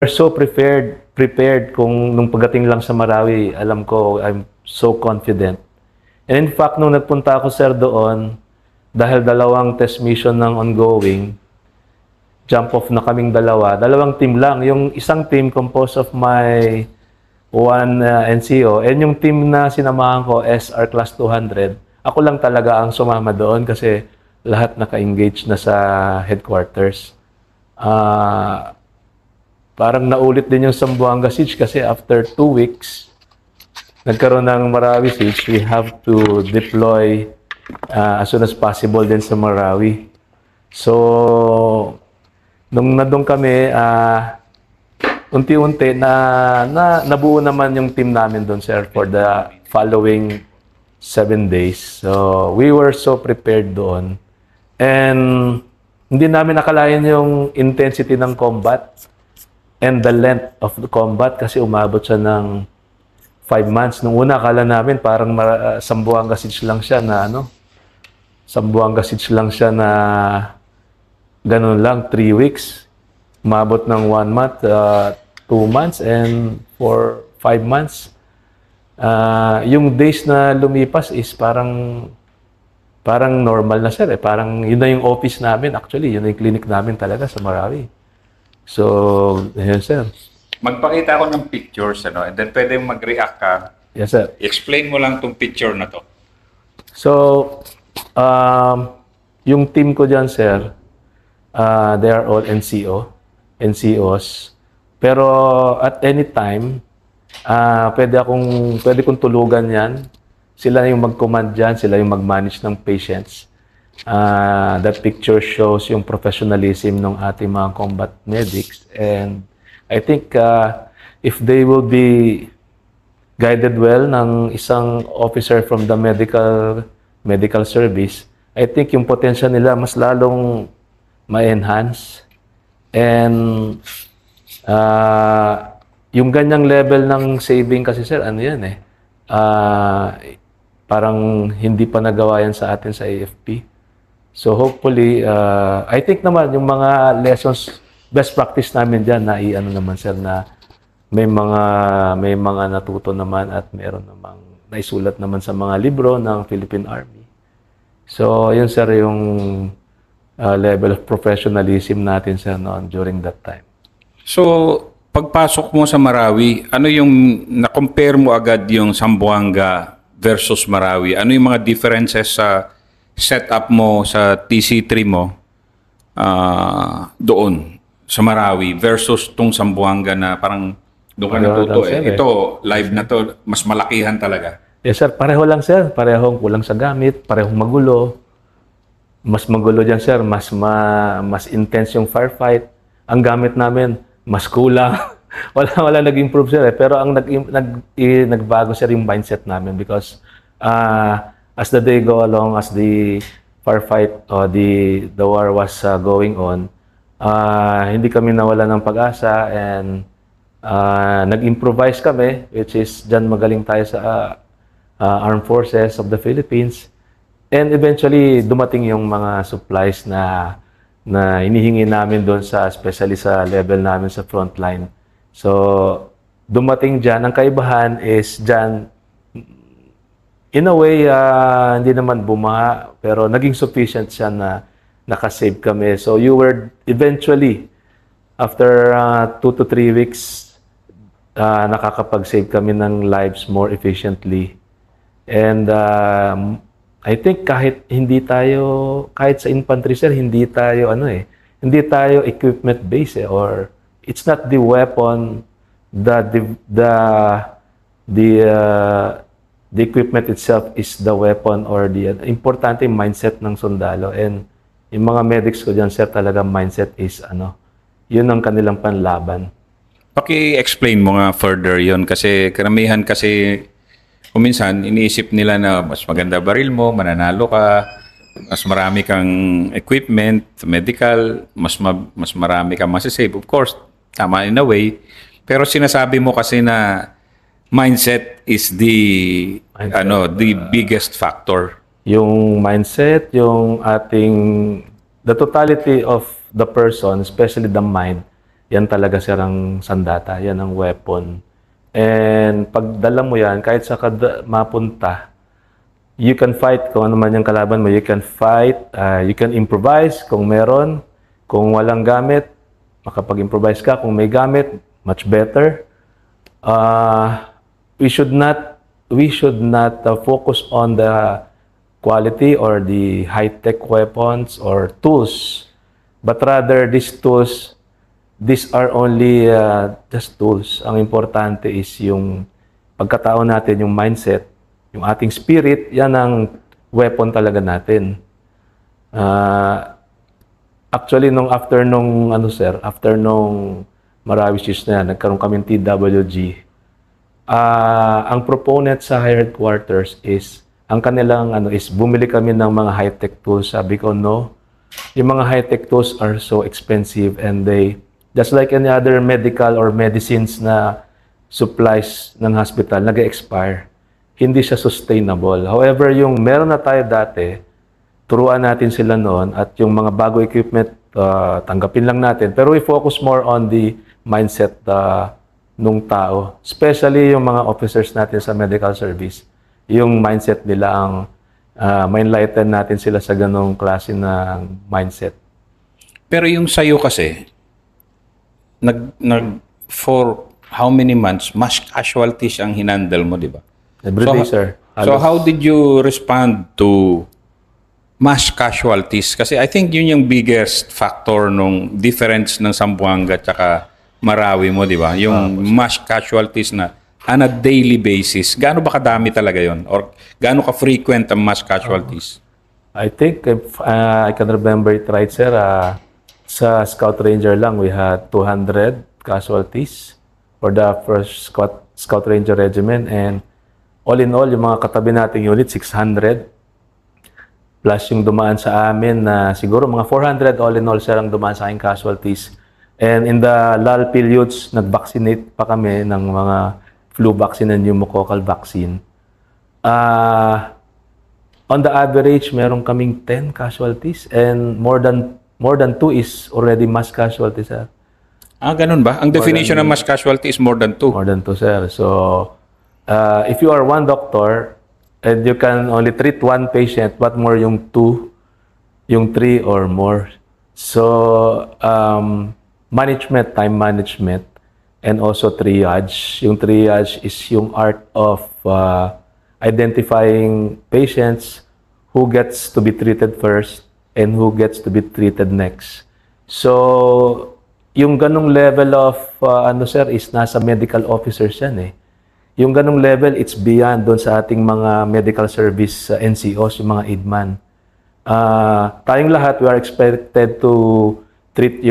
we're so prepared kung nung pagdating lang sa Marawi, alam ko, I'm so confident. And in fact, nung nagpunta ako, sir, doon, dahil dalawang test mission ng ongoing, jump off na kaming dalawang team lang. Yung isang team composed of my one NCO, and yung team na sinamahan ko, SR Class 200, ako lang talaga ang sumama doon kasi lahat naka-engage na sa headquarters. Parang naulit din yung Zamboanga Siege kasi after 2 weeks, nagkaroon ng Marawi Siege, we have to deploy as soon as possible din sa Marawi. So, nung nandun kami, unti-unti nabuo naman yung team namin doon, sir, for the following 7 days. So, we were so prepared doon. And hindi namin nakalain yung intensity ng combat and the length of the combat kasi umabot siya ng 5 months. Nung una, akala namin parang Zamboanga Siege lang siya na Zamboanga Siege lang siya na ganun lang, 3 weeks. Umabot ng 1 month, 2 months, and for 5 months. Yung days na lumipas is parang normal na, sir. Parang yun na yung office namin. Actually, yun na yung clinic namin talaga sa Marawi. So, yun, sir. Magpakita ako ng pictures, and then pwede mag-react ka. Yes, sir. Explain mo lang tong picture na to. So, yung team ko dyan, sir, they are all NCOs. Pero at any time, pwede kong tulugan yan. Sila yung mag-command dyan, sila yung mag-manage ng patients. That picture shows yung professionalism ng ating mga combat medics. And I think if they will be guided well ng isang officer from the medical service, I think yung potential nila mas lalong ma-enhance. And yung ganyang level ng saving kasi, sir, ano yan parang hindi pa nagawa yan sa atin sa AFP. So hopefully, I think naman yung mga lessons, best practice namin dyan na i-ano naman, sir, na may mga natuto naman at meron namang naisulat naman sa mga libro ng Philippine Army. So yun, sir, yung level of professionalism natin, sir, noon during that time. So, pagpasok mo sa Marawi, ano yung na-compare mo agad yung Zamboanga versus Marawi? Ano yung mga differences sa setup mo sa TC3 mo doon sa Marawi versus tong Zamboanga na parang doon ka natuto Ito, live na to, mas malakihan talaga. Yes, sir. Pareho lang, sir. Parehong kulang sa gamit, parehong magulo. Mas magulo dyan, sir. Mas intense yung firefight. Ang gamit namin, mas kulang. wala nag-improve, sir. Pero ang nagbago, sir, yung mindset namin because as the day go along, as the firefight or the war was going on, hindi kami nawala ng pag-asa and nag-improvise kami, which is dyan magaling tayo sa Armed Forces of the Philippines. And eventually, dumating yung mga supplies na hinihingi namin doon especially sa level namin sa frontline. So, dumating dyan. Ang kaibahan is dyan, in a way, hindi naman bumaha, pero naging sufficient siya na nakasave kami. So, you were eventually, after 2 to 3 weeks, nakakapag-save kami ng lives more efficiently. And I think kahit sa infantry, sir, hindi tayo equipment based or it's not the weapon, the equipment itself is the weapon or the importante mindset ng sundalo. And yung mga medics ko dyan, sir, talaga mindset is yun ang kanilang panlaban. Paki-explain mo nga further yon kasi karamihan kasi kung minsan iniisip nila na mas maganda baril mo, mananalo ka, mas marami kang equipment, medical, mas marami kang masasave. Of course, tama in a way. Pero sinasabi mo kasi na mindset is the biggest factor. Yung mindset, yung the totality of the person, especially the mind, yan talaga sir ang sandata, yan ang weapon. And pag dala mo yan, kahit sa mapunta, you can fight kung ano man yung kalaban mo. You can fight, you can improvise kung meron. Kung walang gamit, makapag-improvise ka. Kung may gamit, much better. We should not focus on the quality or the high-tech weapons or tools, but rather these are only just tools. Ang importante is yung pagkatao natin, yung mindset, yung ating spirit, yan ang weapon talaga natin. Actually, after nung Marawi Cheese na yan, nagkaroon kami ng TWG. Ang proponent sa higher headquarters is, ang kanilang is bumili kami ng mga high-tech tools. Sabi ko, no. Yung mga high-tech tools are so expensive and they, just like any other medical or medicines na supplies ng hospital, nag-expire. Hindi siya sustainable. However, yung meron na tayo dati, turuan natin sila noon at yung mga bago equipment, tanggapin lang natin. Pero we focus more on the mindset nung tao. Especially yung mga officers natin sa medical service. Yung mindset nila ang ma-enlighten natin sila sa ganong klase ng mindset. Pero yung sayo kasi, for how many months, mass casualties ang hinandle mo, di ba? Every day, sir. So how did you respond to mass casualties? Kasi I think yun yung biggest factor nung difference ng Zamboanga at saka Marawi mo, di ba? Yung mass casualties na on a daily basis. Gaano ba kadami talaga yon? Or gaano ka-frequent ang mass casualties? I think, if I can remember it right, sir, sa Scout Ranger lang, we had 200 casualties for the first Scout Ranger Regiment. And all in all, yung mga katabi nating unit, 600. Plus yung dumaan sa amin na siguro mga 400 all in all, sir, ang dumaan sa aking casualties. And in the lull periods, nag-vaccinate pa kami ng mga flu vaccine and pneumococcal vaccine. On the average, meron kaming 10 casualties and more than 2 is already mass casualties, sir. Ganun ba? Ang definition ng mass casualty is more than 2. More than 2, sir. So, if you are one doctor and you can only treat one patient, what more yung 2, yung 3 or more. So, management, time management, and also triage. Yung triage is yung art of identifying patients who gets to be treated first and who gets to be treated next. So, yung ganong level of, sir, is nasa medical officers yan eh. Yung ganong level, it's beyond doon sa ating mga medical service NCOs, yung mga aidman. Tayong lahat, we are expected to treat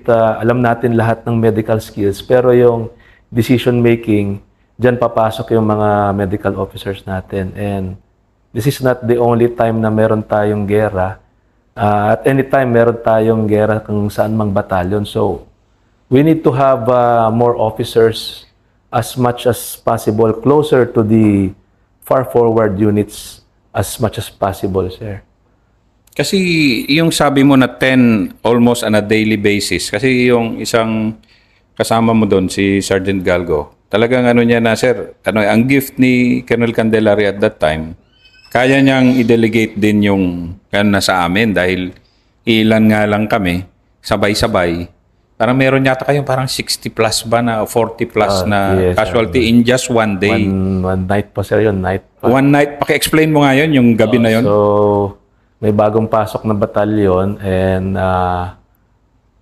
alam natin lahat ng medical skills, pero yung decision making, dyan papasok yung mga medical officers natin. And this is not the only time na meron tayong gera. At any time meron tayong gera kung saan mang batalyon. So, we need to have more officers as much as possible, closer to the far forward units as much as possible, sir. Kasi yung sabi mo na 10 almost on a daily basis, kasi yung isang kasama mo doon, si Sergeant Galgo, talagang niya na, sir, ang gift ni Colonel Candelaria at that time, kaya niyang i-delegate din yung nasa amin dahil ilan nga lang kami, sabay-sabay. Parang meron yata kayong parang 60 plus ba na 40 plus na yes, casualty in just one day. One night pa, sir, yun. One night. Paki-explain mo nga yun, yung gabi na yun. So, may bagong pasok na batalyon and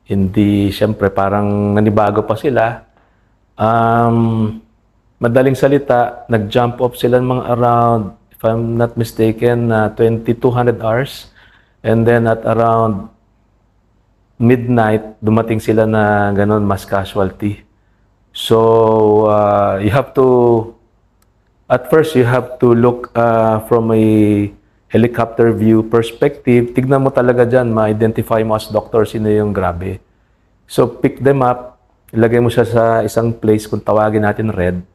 hindi, siyempre, parang nanibago pa sila. Madaling salita, nag-jump off sila mga around, if I'm not mistaken, 2,200 hours. And then at around midnight, dumating sila na ganon, mass casualty. So, at first, you have to look from a helicopter view perspective. Tignan mo talaga dyan, ma-identify mo as doctor sino yung grabe. So, pick them up, ilagay mo siya sa isang place kung tawagin natin red.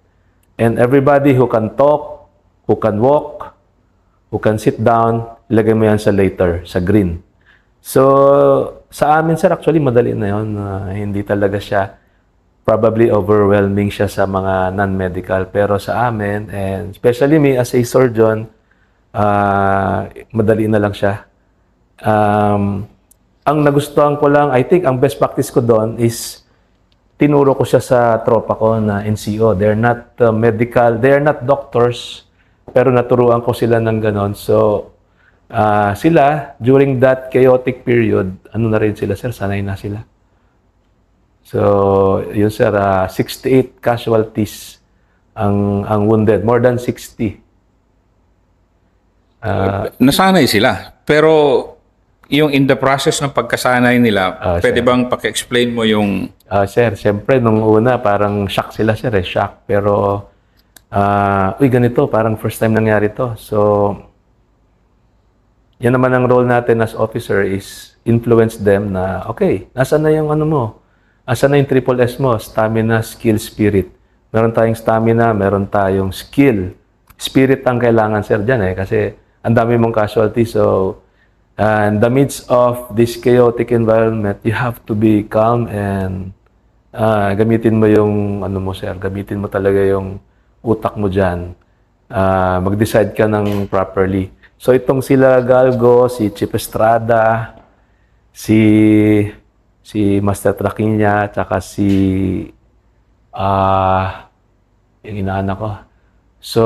And everybody who can talk, who can walk, who can sit down, ilagay mo yan sa later, sa green. So, sa amin, sir, actually, madali na yun. Hindi talaga siya, probably overwhelming siya sa mga non-medical. Pero sa amin, and especially me as a surgeon, madali na lang siya. Ang nagustuhan ko lang, I think, ang best practice ko doon is tinuro ko siya sa tropa ko na NCO. They're not medical, they're not doctors, pero naturuan ko sila ng ganon. So, sila, during that chaotic period, ano na rin sila, sir, sanay na sila. So, yun, sir, 68 casualties ang wounded, more than 60. Nasanay sila. Pero yung in the process ng pagkasanay nila, pwede bang paki-explain mo yung... Sir, siyempre, nung una, parang shock sila, sir, shock. Pero, uy, ganito, parang first time nangyari to. So, yan naman ang role natin as officer is influence them na, okay, nasaan na yung ano mo? Nasaan na yung triple S mo? Stamina, skill, spirit. Meron tayong stamina, meron tayong skill. Spirit ang kailangan, sir, dyan kasi ang dami mong casualty. So, in the midst of this chaotic environment, you have to be calm and gamitin mo yung, ano mo, sir, gamitin mo talaga yung utak mo dyan. Mag-decide ka ng properly. So, itong sila Galgo, si Chief Estrada, si Master Traquiña, tsaka yung inaanak ko. So,